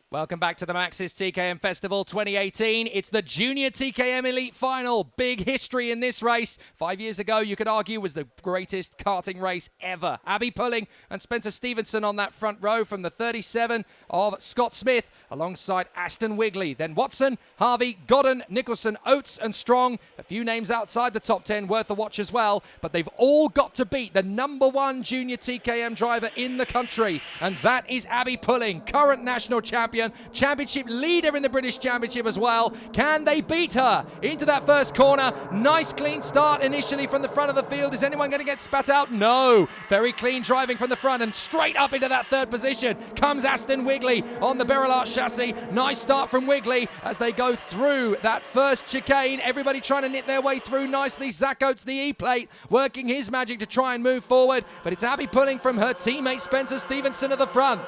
Welcome back to the Maxis TKM Festival 2018. It's the Junior TKM Elite Final. Big history in this race. 5 years ago, you could argue, was the greatest karting race ever. Abby Pulling and Spencer Stevenson on that front row from the 37 of Scott Smith alongside Ashton Wigley. Then Watson, Harvey, Godden, Nicholson, Oates and Strong. A few names outside the top 10 worth a watch as well. But they've all got to beat the #1 Junior TKM driver in the country. And that is Abby Pulling, current national champion. Championship leader in the British Championship as well. Can they beat her into that first corner? Nice clean start initially from the front of the field. Is anyone going to get spat out? No. Very clean driving from the front and straight up into that third position comes Ashton Wigley on the Beryl Arch chassis. Nice start from Wigley as they go through that first chicane. Everybody trying to knit their way through nicely. Zach Oates, the E-plate, working his magic to try and move forward. But it's Abby Pulling from her teammate Spencer Stevenson at the front.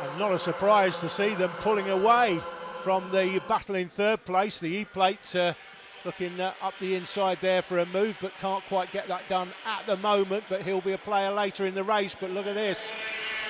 And not a surprise to see them pulling away from the battle in third place. The E-plate looking up the inside there for a move, but can't quite get that done at the moment. But he'll be a player later in the race. But look at this.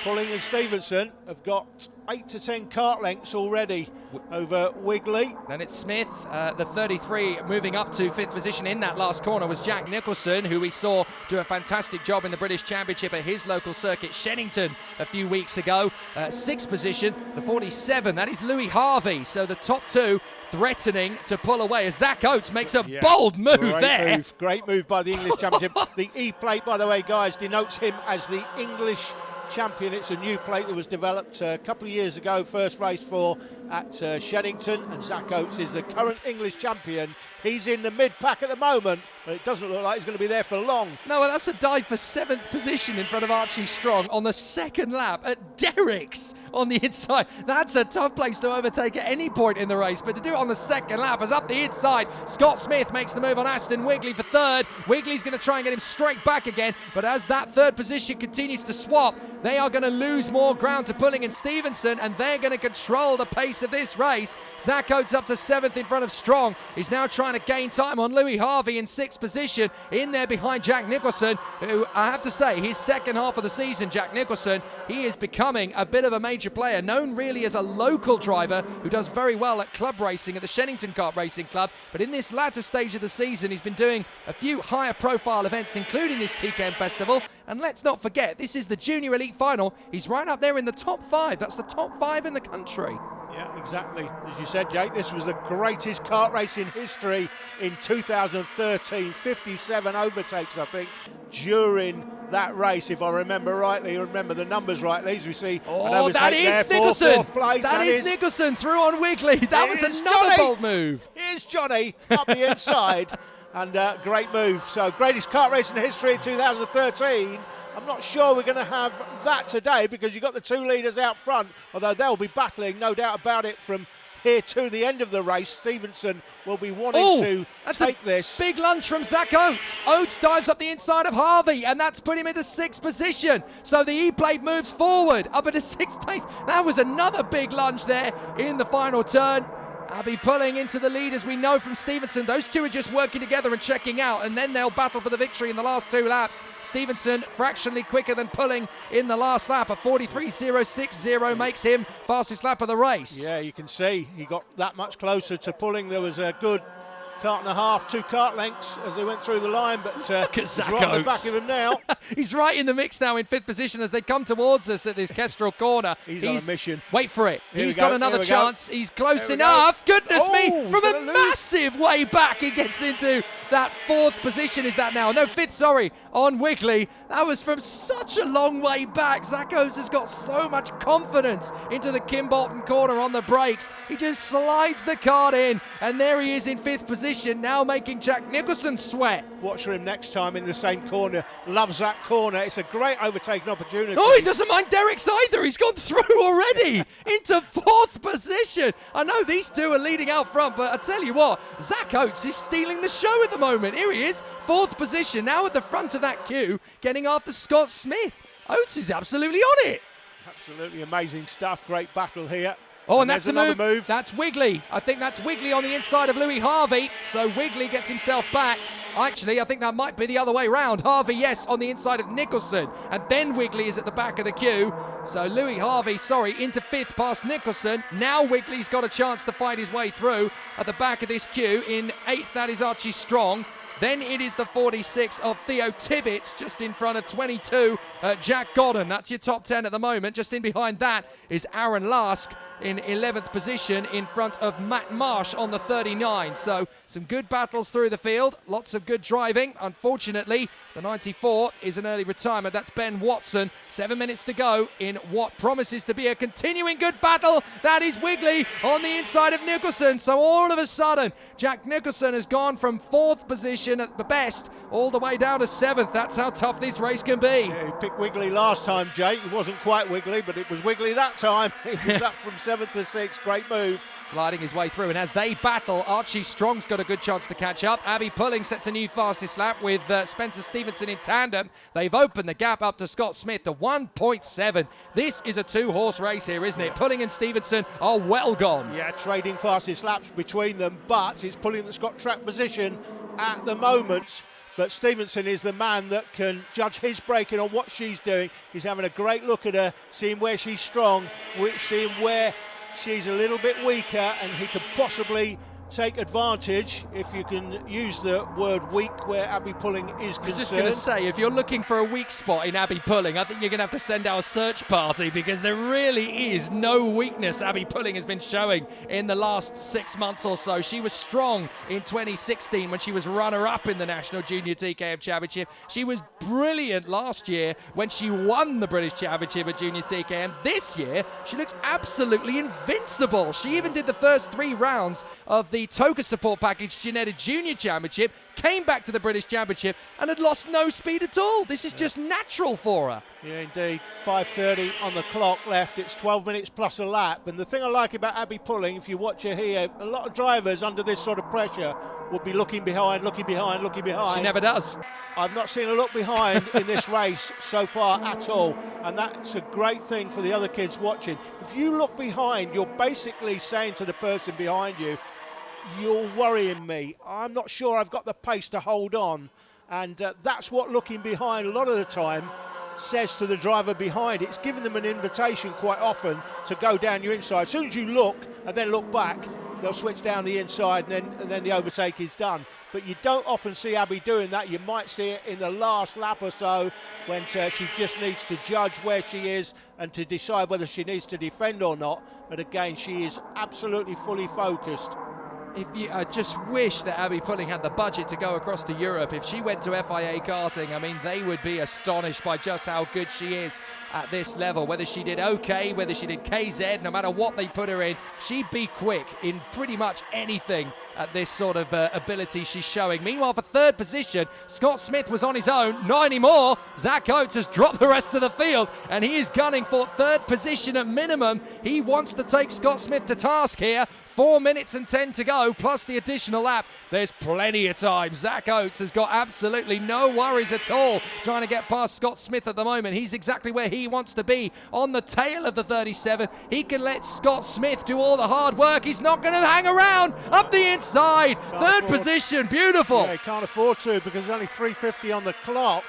Pulling and Stevenson have got 8 to 10 kart lengths already over Wigley. Then it's Smith, the 33, moving up to 5th position in that last corner was Jack Nicholson, who we saw do a fantastic job in the British Championship at his local circuit, Shenington, a few weeks ago. 6th position, the 47, that is Louis Harvey. So the top two threatening to pull away as Zach Oates makes a bold move there. Great move by the English Championship. The E-plate, by the way, guys, denotes him as the English champion. It's a new plate that was developed a couple of years ago, first race for at Shenington, and Zach Oates is the current English champion. He's in the mid-pack at the moment, but it doesn't look like he's going to be there for long. No, well, that's a dive for 7th position in front of Archie Strong on the second lap at Derrick's on the inside. That's a tough place to overtake at any point in the race, but to do it on the second lap is up the inside. Scott Smith makes the move on Ashton Wigley for third. Wigley's going to try and get him straight back again, but as that third position continues to swap, they are going to lose more ground to Pulling and Stevenson, and they're going to control the pace of this race. Zach Oates up to 7th in front of Strong. He's now trying to gain time on Louis Harvey in 6th position, in there behind Jack Nicholson, who I have to say, his second half of the season, Jack Nicholson, he is becoming a bit of a major player, known really as a local driver who does very well at club racing at the Shenington Kart Racing Club, but in this latter stage of the season he's been doing a few higher profile events, including this TKM Festival. And let's not forget, this is the Junior Elite Final. He's right up there in the top 5. That's the top 5 in the country. Yeah, exactly. As you said, Jake, this was the greatest kart race in history in 2013. 57 overtakes, I think, during that race, if I remember rightly. You remember the numbers rightly, as we see. Oh, that is Nicholson. That is Nicholson through on Wigley. That was another bold move. Here's Johnny up the inside. And great move. So, greatest kart race in history in 2013. I'm not sure we're going to have that today because you've got the two leaders out front, although they'll be battling, no doubt about it, from here to the end of the race. Stevenson will be wanting to take this. Big lunge from Zach Oates. Oates dives up the inside of Harvey, and that's put him into 6th position. So the E-plate moves forward up into 6th place. That was another big lunge there in the final turn. Abby Pulling into the lead, as we know from Stevenson. Those two are just working together and checking out, and then they'll battle for the victory in the last 2 laps. Stevenson fractionally quicker than Pulling in the last lap. A 43.060 makes him fastest lap of the race. Yeah, you can see he got that much closer to Pulling. There was a good kart and a half, 2 kart lengths as they went through the line, but look at Zach right Oates. at the back of him now. He's right in the mix now in 5th position as they come towards us at this Kestrel corner. He's on a mission. Wait for it. He's got another chance. He's close enough. Goodness me, from a massive way back, he gets into that 4th position. Is that now? No, 5th, sorry, on Wigley. That was from such a long way back. Zach Oates has got so much confidence into the Kim Bolton corner on the brakes. He just slides the kart in, and there he is in 5th position, now making Jack Nicholson sweat. Watch for him next time in the same corner. Loves that corner. It's a great overtaking opportunity. Oh, he doesn't mind Derrick's either. He's gone through already into 4th position. I know these two are leading out front, but I tell you what, Zach Oates is stealing the show at the moment. Here he is, 4th position, now at the front of that queue, getting after Scott Smith. Oates is absolutely on it. Absolutely amazing stuff. Great battle here. Oh, and that's a another move. That's Wiggly. I think that's Wiggly on the inside of Louis Harvey. So Wiggly gets himself back. Actually, I think that might be the other way round. Harvey, yes, on the inside of Nicholson. And then Wiggly is at the back of the queue. So Louis Harvey, into fifth past Nicholson. Now Wiggly's got a chance to fight his way through at the back of this queue. In eighth, that is Archie Strong. Then it is the 46 of Theo Tibbets, just in front of 22, Jack Godden. That's your top 10 at the moment. Just in behind that is Aaron Lask in 11th position in front of Matt Marsh on the 39. So some good battles through the field, lots of good driving. Unfortunately, the 94 is an early retirement. That's Ben Watson. 7 minutes to go in what promises to be a continuing good battle. That is Wiggly on the inside of Nicholson. So all of a sudden, Jack Nicholson has gone from 4th position at the best all the way down to 7th. That's how tough this race can be. Yeah, he picked Wiggly last time, Jake. It wasn't quite Wiggly, but it was Wiggly that time. He was up from 7th to 6th. Great move. Sliding his way through, and as they battle, Archie Strong's got a good chance to catch up. Abby Pulling sets a new fastest lap with Spencer Stevenson in tandem. They've opened the gap up to Scott Smith to 1.7. This is a two-horse race here, isn't it? Pulling and Stevenson are well gone. Yeah, trading fastest laps between them, but it's Pulling that's got track position at the moment. But Stevenson is the man that can judge his braking on what she's doing. He's having a great look at her, seeing where she's strong, seeing where she's a little bit weaker, and he could possibly take advantage, if you can use the word weak where Abby Pulling is concerned. I was just going to say, if you're looking for a weak spot in Abby Pulling, I think you're going to have to send out a search party, because there really is no weakness Abby Pulling has been showing in the last 6 months or so. She was strong in 2016 when she was runner-up in the National Junior TKM Championship. She was brilliant last year when she won the British Championship at Junior TKM. This year, she looks absolutely invincible. She even did the first 3 rounds of the Toka Support Package Ginetta Junior Championship, came back to the British Championship and had lost no speed at all. This is just natural for her. Yeah, indeed. 5:30 on the clock left. It's 12 minutes plus a lap. And the thing I like about Abby Pulling, if you watch her here, a lot of drivers under this sort of pressure will be looking behind, looking behind, looking behind. She never does. I've not seen her look behind in this race so far at all. And that's a great thing for the other kids watching. If you look behind, you're basically saying to the person behind you, you're worrying me. I'm not sure I've got the pace to hold on. And that's what looking behind a lot of the time says to the driver behind. It's giving them an invitation quite often to go down your inside. As soon as you look and then look back, they'll switch down the inside, and then the overtake is done. But you don't often see Abby doing that. You might see it in the last lap or so when she just needs to judge where she is and to decide whether she needs to defend or not. But again, she is absolutely fully focused. I just wish that Abby Pulling had the budget to go across to Europe. If she went to FIA karting, I mean, they would be astonished by just how good she is at this level. Whether she did OK, whether she did KZ, no matter what they put her in, she'd be quick in pretty much anything at this sort of ability she's showing. Meanwhile, for 3rd position, Scott Smith was on his own. Not anymore. Zach Oates has dropped the rest of the field, and he is gunning for 3rd position at minimum. He wants to take Scott Smith to task here. 4 minutes and 10 to go, plus the additional lap. There's plenty of time. Zach Oates has got absolutely no worries at all trying to get past Scott Smith at the moment. He's exactly where he wants to be, on the tail of the 37. He can let Scott Smith do all the hard work. He's not going to hang around. Up the inside. Third position. Beautiful. Yeah, he can't afford to, because there's only 3:50 on the clock.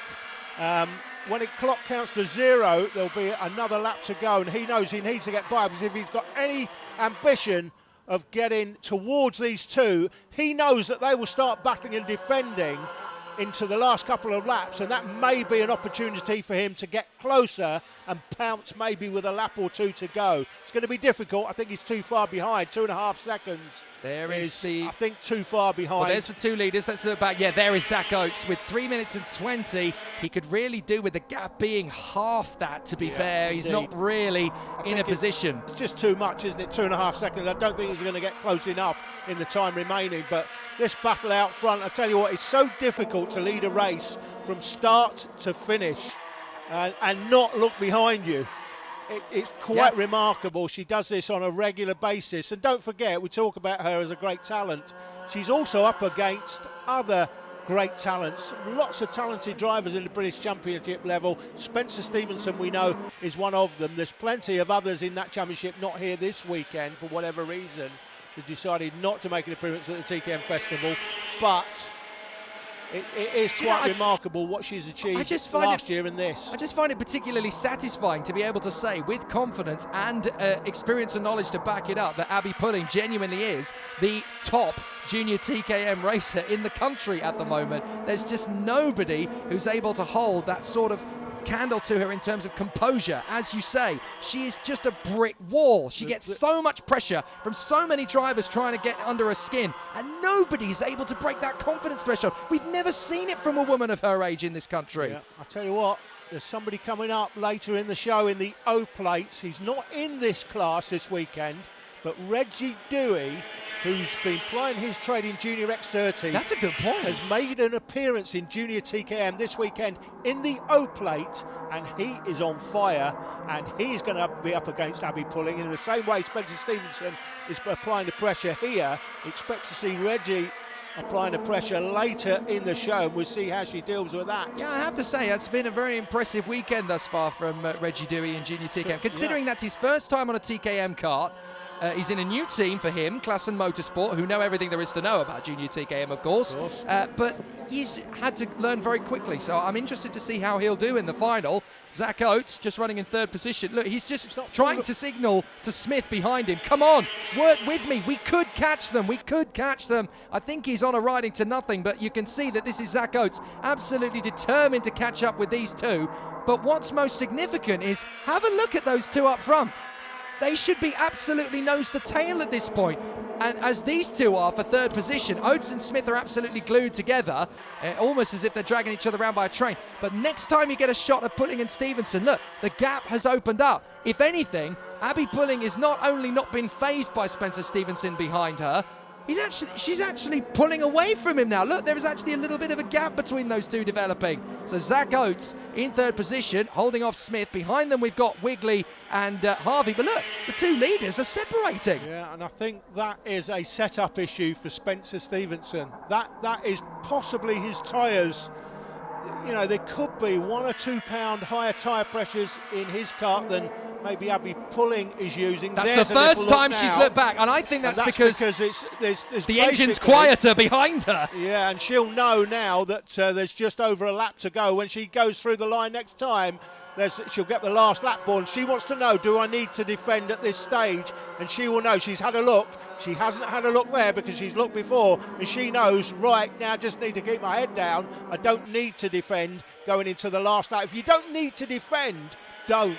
When the clock counts to 0, there'll be another lap to go, and he knows he needs to get by, because if he's got any ambition of getting towards these two, he knows that they will start battling and defending into the last couple of laps, and that may be an opportunity for him to get closer and pounce maybe with a lap or 2 to go. It's going to be difficult. I think he's too far behind. 2.5 seconds. There is I think, too far behind. Well, there's the 2 leaders. Let's look back. Yeah, there is Zach Oates with 3 minutes and 20. He could really do with the gap being half that, to be fair. He's not really in a position. It's just too much, isn't it? 2.5 seconds. I don't think he's going to get close enough in the time remaining. But this battle out front, I tell you what, it's so difficult to lead a race from start to finish and not look behind you. It's quite remarkable. She does this on a regular basis. And don't forget, we talk about her as a great talent. She's also up against other great talents, lots of talented drivers in the British Championship level. Spencer Stevenson, we know, is one of them. There's plenty of others in that championship not here this weekend for whatever reason. They decided not to make an appearance at the TKM Festival, but it is quite remarkable what she's achieved last year in this. I just find it particularly satisfying to be able to say with confidence and experience and knowledge to back it up that Abby Pulling genuinely is the top junior TKM racer in the country at the moment. There's just nobody who's able to hold that sort of candle to her in terms of composure. As you say, she is just a brick wall. She gets so much pressure from so many drivers trying to get under her skin, and nobody's able to break that confidence threshold. We've never seen it from a woman of her age in this country. Yeah, I'll tell you what, there's somebody coming up later in the show in the O plate. He's not in this class this weekend, but Reggie Dewey, who's been plying his trade in Junior X30. That's a good point. Has made an appearance in Junior TKM this weekend in the O plate, and he is on fire, and he's going to be up against Abby Pulling. In the same way Spencer Stevenson is applying the pressure here, expect to see Reggie applying the pressure later in the show, and we'll see how she deals with that. Yeah, I have to say, it's been a very impressive weekend thus far from Reggie Dewey in Junior TKM, considering that's his first time on a TKM kart. He's in a new team for him, Klassen Motorsport, who know everything there is to know about Junior TKM, of course. But he's had to learn very quickly, so I'm interested to see how he'll do in the final. Zach Oates just running in third position. Look, he's just trying to signal to Smith behind him. Come on, work with me. We could catch them. We could catch them. I think he's on a riding to nothing, but you can see that this is Zach Oates absolutely determined to catch up with these two. But what's most significant is have a look at those two up front. They should be absolutely nose to tail at this point. And as these two are for third position, Oates and Smith are absolutely glued together, almost as if they're dragging each other around by a train. But next time you get a shot of Pulling and Stevenson, look, the gap has opened up. If anything, Abby Pulling is not only not been fazed by Spencer Stevenson behind her, she's actually pulling away from him now. Look, there is actually a little bit of a gap between those two developing. So Zach Oates in third position, holding off Smith. Behind them, we've got Wigley and Harvey. But look, the two leaders are separating. Yeah, and I think that is a setup issue for Spencer Stevenson. That is possibly his tyres. You know, there could be 1 or 2 pound higher tyre pressures in his kart than maybe Abby Pulling is using. That's the first time she's looked back, and I think that's because there's the engine's quieter behind her. Yeah, and she'll know now that there's just over a lap to go. When she goes through the line next time, she'll get the last lap ball, and she wants to know, do I need to defend at this stage? And she will know. She's had a look. She hasn't had a look there because she's looked before, and she knows, right, now I just need to keep my head down. I don't need to defend going into the last lap. If you don't need to defend, don't.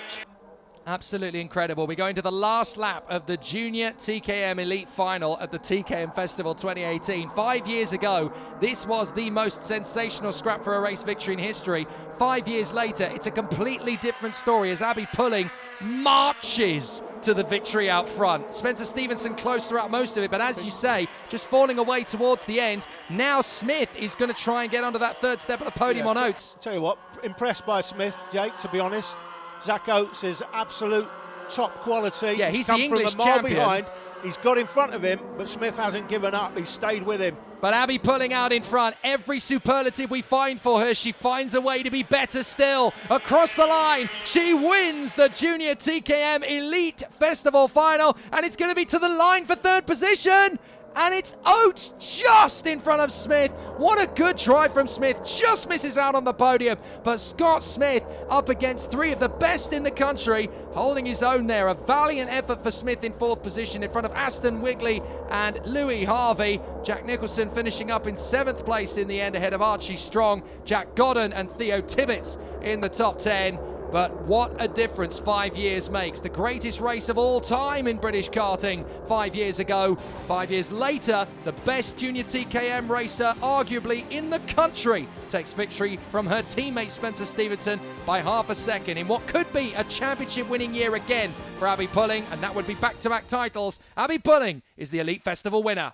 Absolutely incredible. We're going to the last lap of the Junior TKM Elite Final at the TKM Festival 2018. 5 years ago, this was the most sensational scrap for a race victory in history. 5 years later, it's a completely different story as Abby Pulling marches to the victory out front. Spencer Stevenson close throughout most of it, but as you say, just falling away towards the end. Now Smith is going to try and get onto that third step of the podium on Oates. Tell you what, impressed by Smith, Jake, to be honest. Zach Oates is absolute top quality. Yeah, he's the English from a mile champion. Behind. He's got in front of him, but Smith hasn't given up. He's stayed with him. But Abby Pulling out in front. Every superlative we find for her, she finds a way to be better still. Across the line, she wins the Junior TKM Elite Festival Final, and it's going to be to the line for third position. And it's Oates just in front of Smith. What a good try from Smith. Just misses out on the podium. But Scott Smith up against 3 of the best in the country, holding his own there. A valiant effort for Smith in 4th position in front of Aston Wigley and Louis Harvey. Jack Nicholson finishing up in 7th place in the end ahead of Archie Strong, Jack Godden and Theo Tibbets in the top 10. But what a difference 5 years makes. The greatest race of all time in British karting 5 years ago. 5 years later, the best junior TKM racer, arguably in the country, takes victory from her teammate Spencer Stevenson by half a second in what could be a championship-winning year again for Abby Pulling, and that would be back-to-back titles. Abby Pulling is the Elite Festival winner.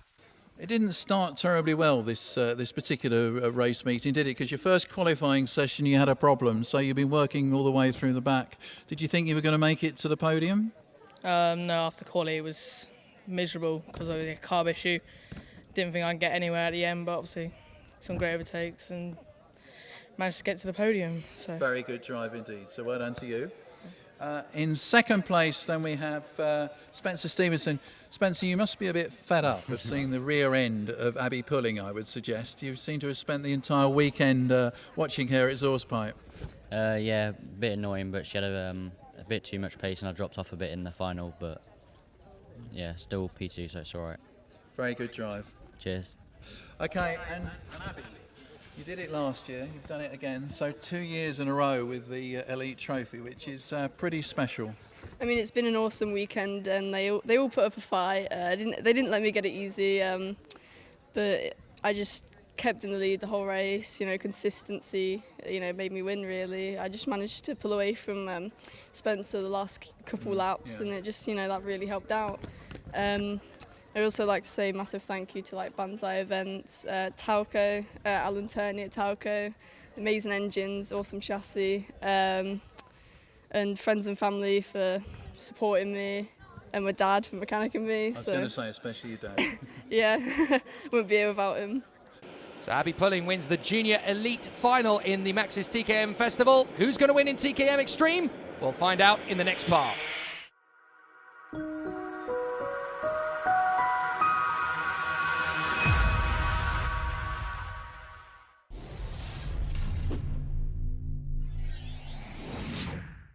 It didn't start terribly well, this particular race meeting, did it? Because your first qualifying session, you had a problem, so you've been working all the way through the back. Did you think you were going to make it to the podium? No, after quali it was miserable because of the carb issue. Didn't think I'd get anywhere at the end, but obviously some great overtakes, and managed to get to the podium. So Very good drive indeed. So well done to you. In second place, then we have Spencer Stevenson. Spencer, you must be a bit fed up of seeing the rear end of Abby pulling, I would suggest. You seem to have spent the entire weekend watching her exhaust pipe. Yeah, a bit annoying, but she had a bit too much pace and I dropped off a bit in the final, but yeah, still P2, so it's all right. Very good drive. Cheers. Okay, and Abby, you did it last year, you've done it again, so 2 years in a row with the Elite Trophy, which is pretty special. I mean, it's been an awesome weekend, and they all put up a fight. They didn't let me get it easy, but I just kept in the lead the whole race. You know, consistency, made me win. Really, I just managed to pull away from Spencer the last couple laps, and it just, that really helped out. I'd also like to say a massive thank you to Banzai Events, Tauco, Alan Turney at Tauco, amazing engines, awesome chassis, and friends and family for supporting me, and my dad for mechanicking me. I was going to say, especially your dad. Yeah, wouldn't be here without him. So Abby Pulling wins the Junior Elite Final in the Maxis TKM Festival. Who's going to win in TKM Extreme? We'll find out in the next part.